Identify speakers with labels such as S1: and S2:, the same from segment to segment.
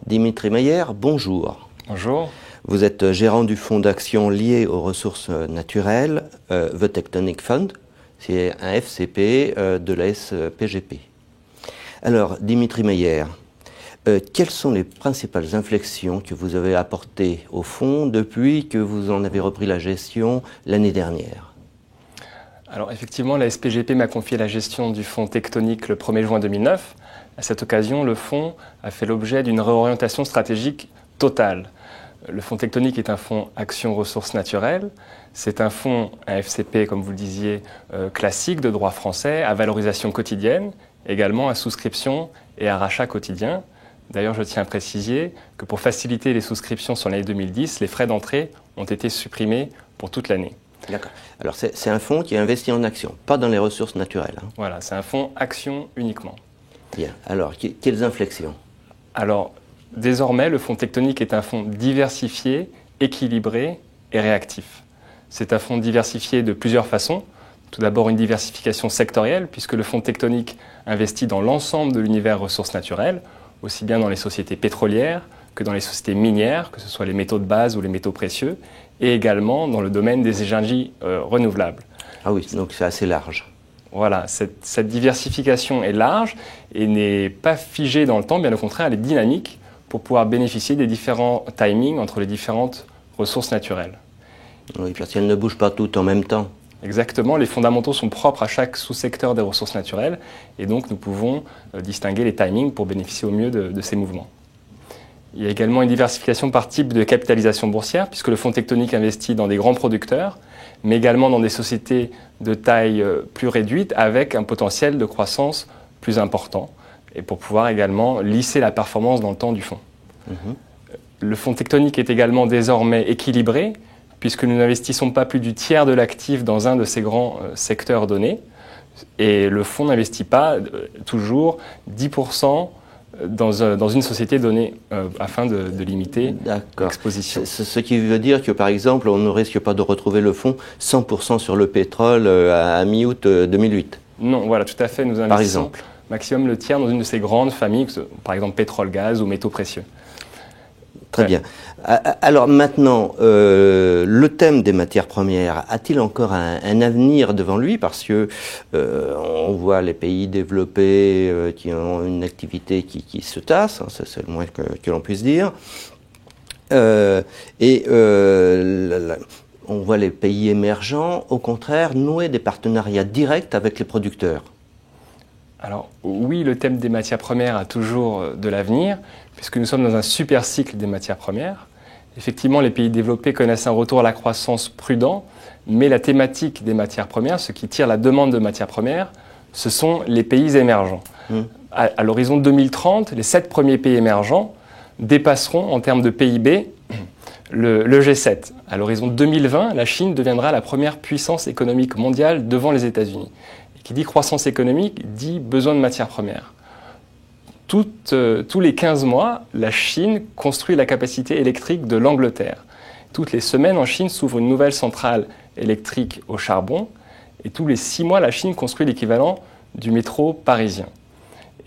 S1: Dimitri Meyer, bonjour.
S2: Bonjour.
S1: Vous êtes gérant du fonds d'action lié aux ressources naturelles, The Tectonic Fund. C'est un FCP de la SPGP. Alors, Dimitri Meyer, quelles sont les principales inflexions que vous avez apportées au fonds depuis que vous en avez repris la gestion l'année dernière?
S2: Alors effectivement, la SPGP m'a confié la gestion du fonds Tectonic le 1er juin 2009. À cette occasion, le fonds a fait l'objet d'une réorientation stratégique totale. Le fonds Tectonic est un fonds Action Ressources Naturelles. C'est un fonds, un FCP, comme vous le disiez, classique de droit français, à valorisation quotidienne, également à souscription et à rachat quotidien. D'ailleurs, je tiens à préciser que pour faciliter les souscriptions sur l'année 2010, les frais d'entrée ont été supprimés pour toute l'année.
S1: D'accord. Alors c'est un fonds qui est investi en actions, pas dans les ressources naturelles.
S2: Voilà, c'est un fonds action uniquement.
S1: Bien. Alors, quelles inflexions?
S2: Alors, désormais, le fonds Tectonic est un fonds diversifié, équilibré et réactif. C'est un fonds diversifié de plusieurs façons. Tout d'abord, une diversification sectorielle, puisque le fonds Tectonic investit dans l'ensemble de l'univers ressources naturelles, aussi bien dans les sociétés pétrolières que dans les sociétés minières, que ce soit les métaux de base ou les métaux précieux, et également dans le domaine des énergies renouvelables.
S1: Ah oui, donc c'est assez large.
S2: Voilà, cette diversification est large et n'est pas figée dans le temps, bien au contraire, elle est dynamique pour pouvoir bénéficier des différents timings entre les différentes ressources naturelles.
S1: Oui, parce qu'elles ne bougent pas toutes en même temps.
S2: Exactement, les fondamentaux sont propres à chaque sous-secteur des ressources naturelles et donc nous pouvons distinguer les timings pour bénéficier au mieux de ces mouvements. Il y a également une diversification par type de capitalisation boursière, puisque le fonds Tectonic investit dans des grands producteurs, mais également dans des sociétés de taille plus réduite, avec un potentiel de croissance plus important, et pour pouvoir également lisser la performance dans le temps du fonds. Le fonds Tectonic est également désormais équilibré, puisque nous n'investissons pas plus du tiers de l'actif dans un de ces grands secteurs donnés, et le fonds n'investit pas toujours 10% dans une société donnée afin de limiter l'exposition.
S1: Ce qui veut dire que, par exemple, on ne risque pas de retrouver le fonds 100% sur le pétrole à mi-août 2008.
S2: Non, voilà, tout à fait. Nous investissons maximum le tiers dans une de ces grandes familles, par exemple pétrole, gaz ou métaux précieux.
S1: Très bien. Alors maintenant, le thème des matières premières a-t-il encore un avenir devant lui? Parce que on voit les pays développés qui ont une activité qui se tasse, hein, c'est le moins que l'on puisse dire. On voit les pays émergents, au contraire, nouer des partenariats directs avec les producteurs.
S2: Alors oui, le thème des matières premières a toujours de l'avenir, puisque nous sommes dans un super cycle des matières premières. Effectivement, les pays développés connaissent un retour à la croissance prudent, mais la thématique des matières premières, ce qui tire la demande de matières premières, ce sont les pays émergents. À l'horizon 2030, les 7 premiers pays émergents dépasseront en termes de PIB le G7. À l'horizon 2020, la Chine deviendra la première puissance économique mondiale devant les États-Unis. Qui dit croissance économique, dit besoin de matières premières. Tous les 15 mois, la Chine construit la capacité électrique de l'Angleterre. Toutes les semaines, en Chine, s'ouvre une nouvelle centrale électrique au charbon. Et tous les 6 mois, la Chine construit l'équivalent du métro parisien.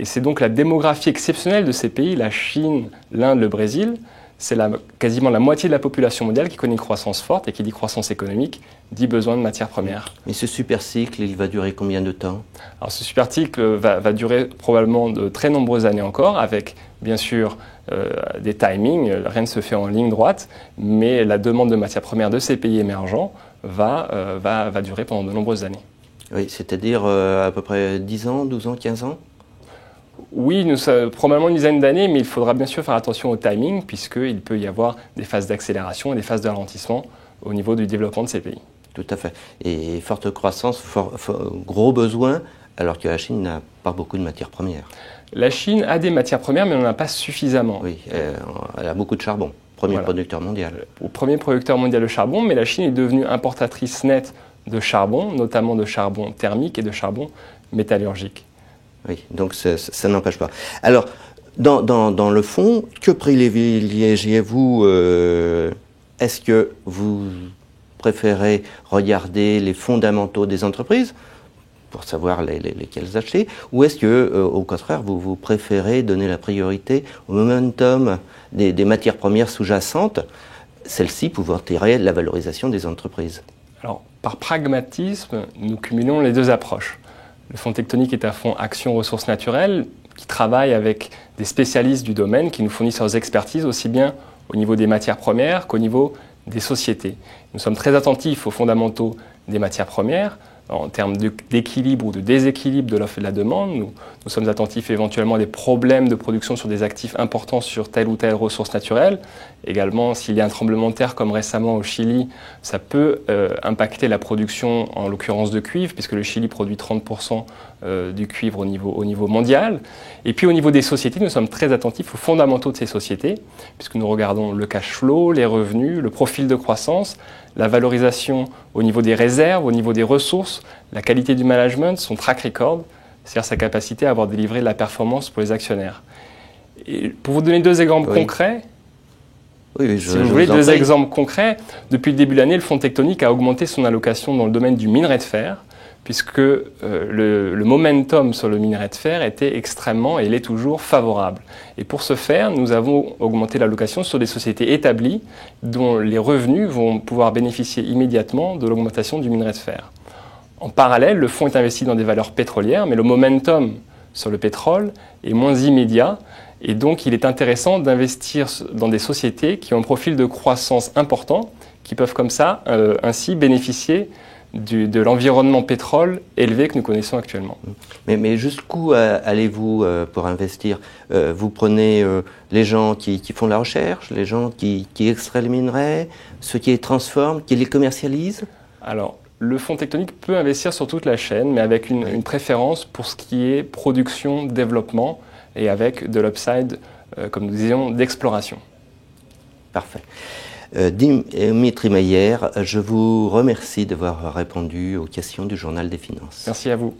S2: Et c'est donc la démographie exceptionnelle de ces pays, la Chine, l'Inde, le Brésil, c'est quasiment la moitié de la population mondiale qui connaît une croissance forte, et qui dit croissance économique, dit besoin de matières premières.
S1: Mais ce super cycle, il va durer combien de temps?
S2: Alors ce super cycle va durer probablement de très nombreuses années encore, avec bien sûr des timings, rien ne se fait en ligne droite, mais la demande de matières premières de ces pays émergents va durer pendant de nombreuses années.
S1: Oui, c'est-à-dire à peu près 10 ans, 12 ans, 15 ans?
S2: Oui, probablement une dizaine d'années, mais il faudra bien sûr faire attention au timing, puisqu'il peut y avoir des phases d'accélération et des phases de ralentissement au niveau du développement de ces pays.
S1: Tout à fait. Et forte croissance, gros besoin, alors que la Chine n'a pas beaucoup de matières premières.
S2: La Chine a des matières premières, mais on n'en a pas suffisamment.
S1: Oui, elle a beaucoup de charbon, premier producteur mondial.
S2: Au premier producteur mondial de charbon, mais la Chine est devenue importatrice nette de charbon, notamment de charbon thermique et de charbon métallurgique.
S1: Oui, donc ça n'empêche pas. Alors, dans le fond, que privilégiez-vous? Est-ce que vous préférez regarder les fondamentaux des entreprises, pour savoir lesquels acheter, ou est-ce que, au contraire, vous préférez donner la priorité au momentum des matières premières sous-jacentes, celles-ci pouvant tirer la valorisation des entreprises?
S2: Alors, par pragmatisme, nous cumulons les deux approches. Le fonds tectonique est un fonds action ressources naturelles qui travaille avec des spécialistes du domaine qui nous fournissent leurs expertises aussi bien au niveau des matières premières qu'au niveau des sociétés. Nous sommes très attentifs aux fondamentaux des matières premières, en termes d'équilibre ou de déséquilibre de l'offre et de la demande. Nous sommes attentifs éventuellement à des problèmes de production sur des actifs importants sur telle ou telle ressource naturelle. Également, s'il y a un tremblement de terre comme récemment au Chili, ça peut impacter la production, en l'occurrence de cuivre, puisque le Chili produit 30% du cuivre au niveau mondial. Et puis au niveau des sociétés, nous sommes très attentifs aux fondamentaux de ces sociétés, puisque nous regardons le cash flow, les revenus, le profil de croissance, la valorisation au niveau des réserves, au niveau des ressources, la qualité du management, son track record, c'est-à-dire sa capacité à avoir délivré de la performance pour les actionnaires. Et pour vous donner deux exemples concrets, si vous voulez deux exemples concrets, depuis le début de l'année, le fonds tectonique a augmenté son allocation dans le domaine du minerai de fer, puisque le momentum sur le minerai de fer était extrêmement, et l'est toujours, favorable. Et pour ce faire, nous avons augmenté l'allocation sur des sociétés établies dont les revenus vont pouvoir bénéficier immédiatement de l'augmentation du minerai de fer. En parallèle, le fonds est investi dans des valeurs pétrolières, mais le momentum sur le pétrole est moins immédiat, et donc il est intéressant d'investir dans des sociétés qui ont un profil de croissance important, qui peuvent comme ça ainsi bénéficier de l'environnement pétrole élevé que nous connaissons actuellement.
S1: Mais jusqu'où allez-vous pour investir? Vous prenez les gens qui font la recherche, les gens qui extraient les minerais, ceux qui les transforment, qui les commercialisent?
S2: Alors, le fonds tectonique peut investir sur toute la chaîne, mais avec une préférence pour ce qui est production, développement, et avec de l'upside, comme nous disions, d'exploration.
S1: Parfait. Dimitri Meyer, je vous remercie d'avoir répondu aux questions du Journal des Finances.
S2: Merci à vous.